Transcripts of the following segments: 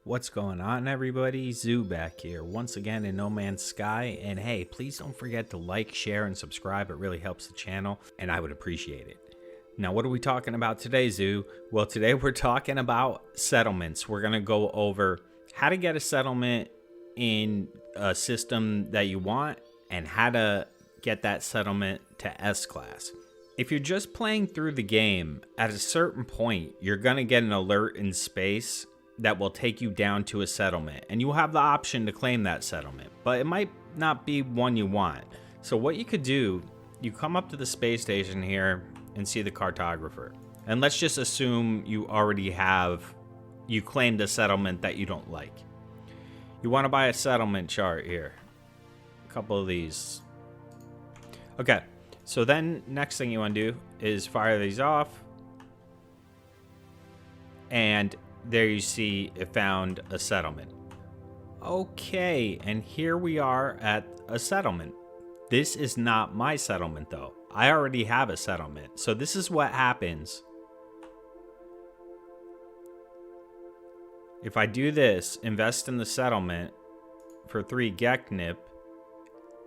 What's going on, everybody? Zoo back here once again in No Man's Sky. And hey, please don't forget to like, share, and subscribe. It really helps the channel, and I would appreciate it. Now, what are we talking about today, Zoo? Well, today we're talking about settlements. We're going to go over how to get a settlement in a system that you want and how to get that settlement to S-Class. If you're just playing through the game, at a certain point, you're going to get an alert in space that will take you down to a settlement, and you'll have the option to claim that settlement, but it might not be one you want. So what you could do, you come up to the space station here and see the cartographer, and let's just assume you claimed a settlement that you don't like. You want to buy a settlement chart here, a couple of these. Okay, so then next thing you want to do is fire these off, and there you see it found a settlement. Okay, and here we are at a settlement. This is not my settlement though. I already have a settlement. So this is what happens. If I do this, invest in the settlement for 3 Geknip,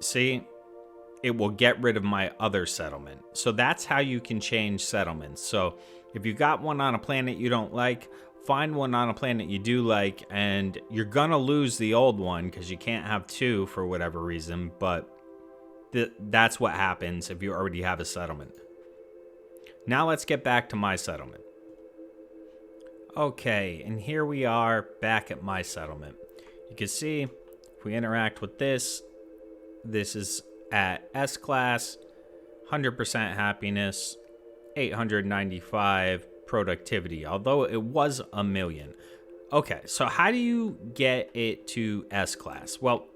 see, it will get rid of my other settlement. So that's how you can change settlements. So if you got one on a planet you don't like, find one on a planet you do like, and you're gonna lose the old one because you can't have 2 for whatever reason, but that's what happens if you already have a settlement. Now let's get back to my settlement. Okay, and here we are back at my settlement. You can see if we interact with this is at S-Class, 100% happiness, 895 productivity, although it was 1 million. Okay, so how do you get it to S-Class? Well,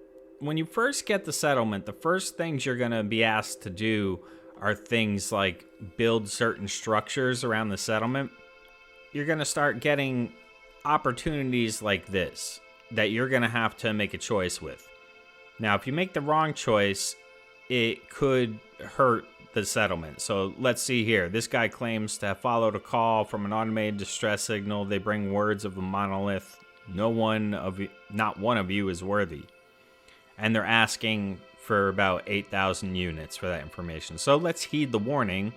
when you first get the settlement, the first things you're going to be asked to do are things like build certain structures around the settlement. You're going to start getting opportunities like this that you're going to have to make a choice with. Now, if you make the wrong choice, it could hurt the settlement. So let's see here. This guy claims to have followed a call from an automated distress signal. They bring words of the monolith. Not one of you is worthy. And they're asking for about 8,000 units for that information. So let's heed the warning.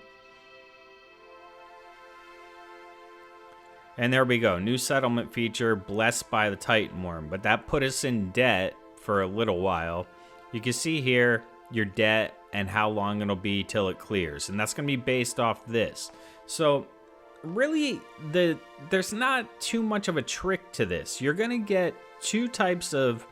And there we go. New settlement feature, blessed by the Titan Worm. But that put us in debt for a little while. You can see here your debt and how long it'll be till it clears, and that's going to be based off this. So really, there's not too much of a trick to this. You're going to get 2 types of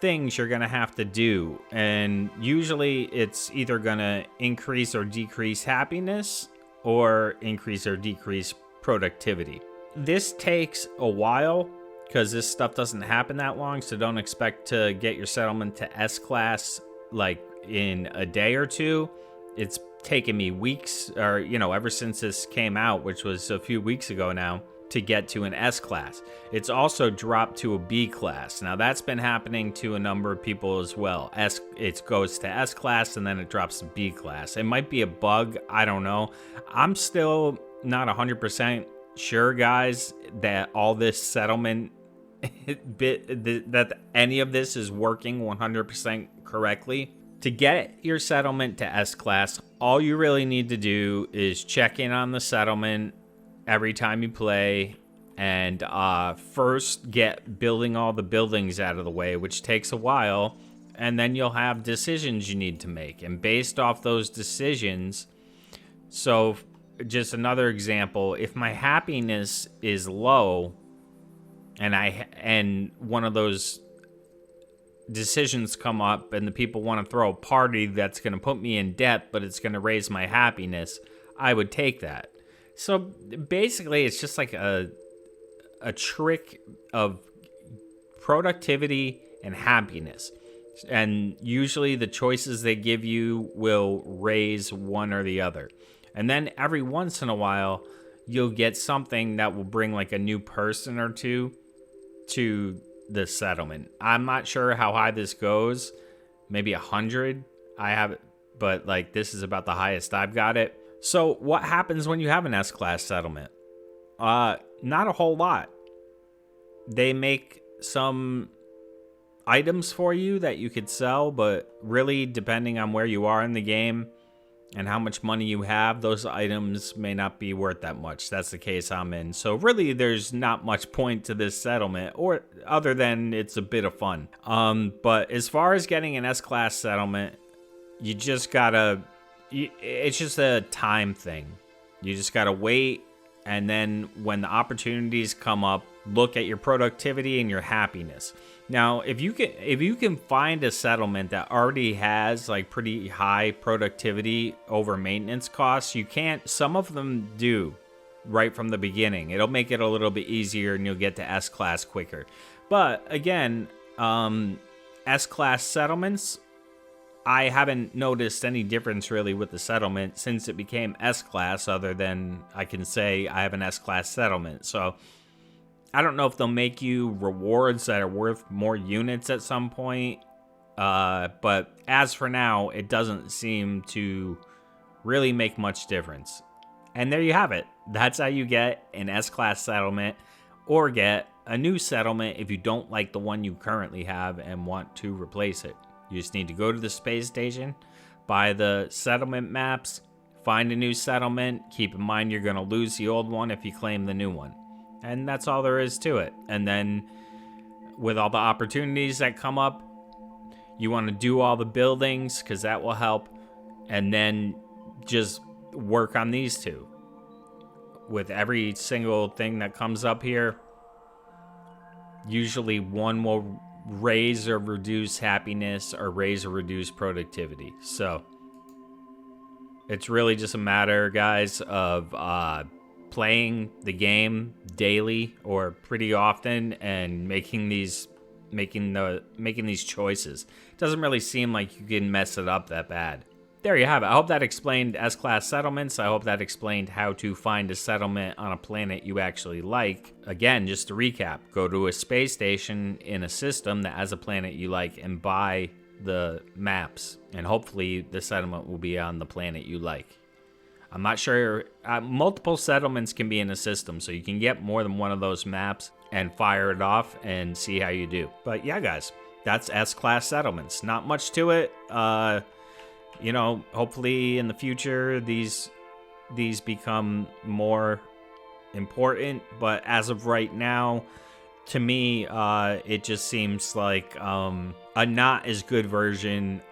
things you're going to have to do, and usually it's either going to increase or decrease happiness or increase or decrease productivity. This takes a while because this stuff doesn't happen that long, so don't expect to get your settlement to S-Class like in a day or 2. It's taken me weeks, or ever since this came out, which was a few weeks ago now, to get to an S-Class. It's also dropped to a B-Class. Now that's been happening to a number of people as well. It goes to S-Class and then it drops to B-Class. It might be a bug, I don't know. I'm still not 100% sure, guys, that all this settlement that any of this is working 100% correctly. To get your settlement to S-Class, all you really need to do is check in on the settlement every time you play, and first get building all the buildings out of the way, which takes a while, and then you'll have decisions you need to make. And based off those decisions, so just another example, if my happiness is low, and one of those decisions come up and the people want to throw a party that's going to put me in debt, but it's going to raise my happiness, I would take that. So basically, it's just like a trick of productivity and happiness. And usually the choices they give you will raise one or the other. And then every once in a while, you'll get something that will bring like a new person or 2 to the settlement. I'm not sure how high this goes. Maybe 100. I have it, but like this is about the highest I've got it. So what happens when you have an S-Class settlement? Not a whole lot. they make some items for you that you could sell, but really depending on where you are in the game and how much money you have, those items may not be worth that much. That's the case I'm in. So really there's not much point to this settlement, or other than it's a bit of fun. But as far as getting an S-class settlement, you just gotta, it's just a time thing. You just gotta wait, and then when the opportunities come up, look at your productivity and your happiness. Now, if you can find a settlement that already has like pretty high productivity over maintenance costs, you can't. Some of them do right from the beginning. It'll make it a little bit easier, and you'll get to S class quicker. But again, S class settlements, I haven't noticed any difference really with the settlement since it became S class, other than I can say I have an S class settlement. So I don't know if they'll make you rewards that are worth more units at some point, but as for now, it doesn't seem to really make much difference. And there you have it. That's how you get an S-class settlement, or get a new settlement if you don't like the one you currently have and want to replace it. You just need to go to the space station, buy the settlement maps, find a new settlement. Keep in mind you're going to lose the old one if you claim the new one. And that's all there is to it. And then with all the opportunities that come up, you want to do all the buildings because that will help. And then just work on these two. With every single thing that comes up here, usually one will raise or reduce happiness or raise or reduce productivity. So it's really just a matter, guys, of playing the game daily or pretty often and making these choices. It doesn't really seem like you can mess it up that bad. There you have it. I hope that explained S-class settlements. I hope that explained how to find a settlement on a planet you actually like. Again, just to recap, go to a space station in a system that has a planet you like and buy the maps, and hopefully the settlement will be on the planet you like. I'm not sure. Multiple settlements can be in a system, so you can get more than one of those maps and fire it off and see how you do. But yeah, guys, that's S-class settlements. Not much to it. Hopefully in the future these become more important. But as of right now, to me, it just seems like a not as good version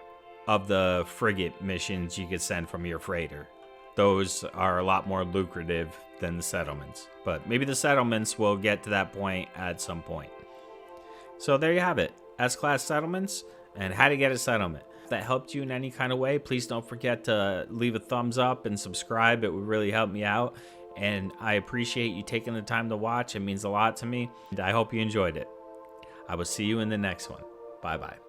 of the frigate missions you could send from your freighter. Those are a lot more lucrative than the settlements. But maybe the settlements will get to that point at some point. So there you have it. S-class settlements and how to get a settlement. If that helped you in any kind of way, please don't forget to leave a thumbs up and subscribe. It would really help me out. And I appreciate you taking the time to watch. It means a lot to me. And I hope you enjoyed it. I will see you in the next one. Bye-bye.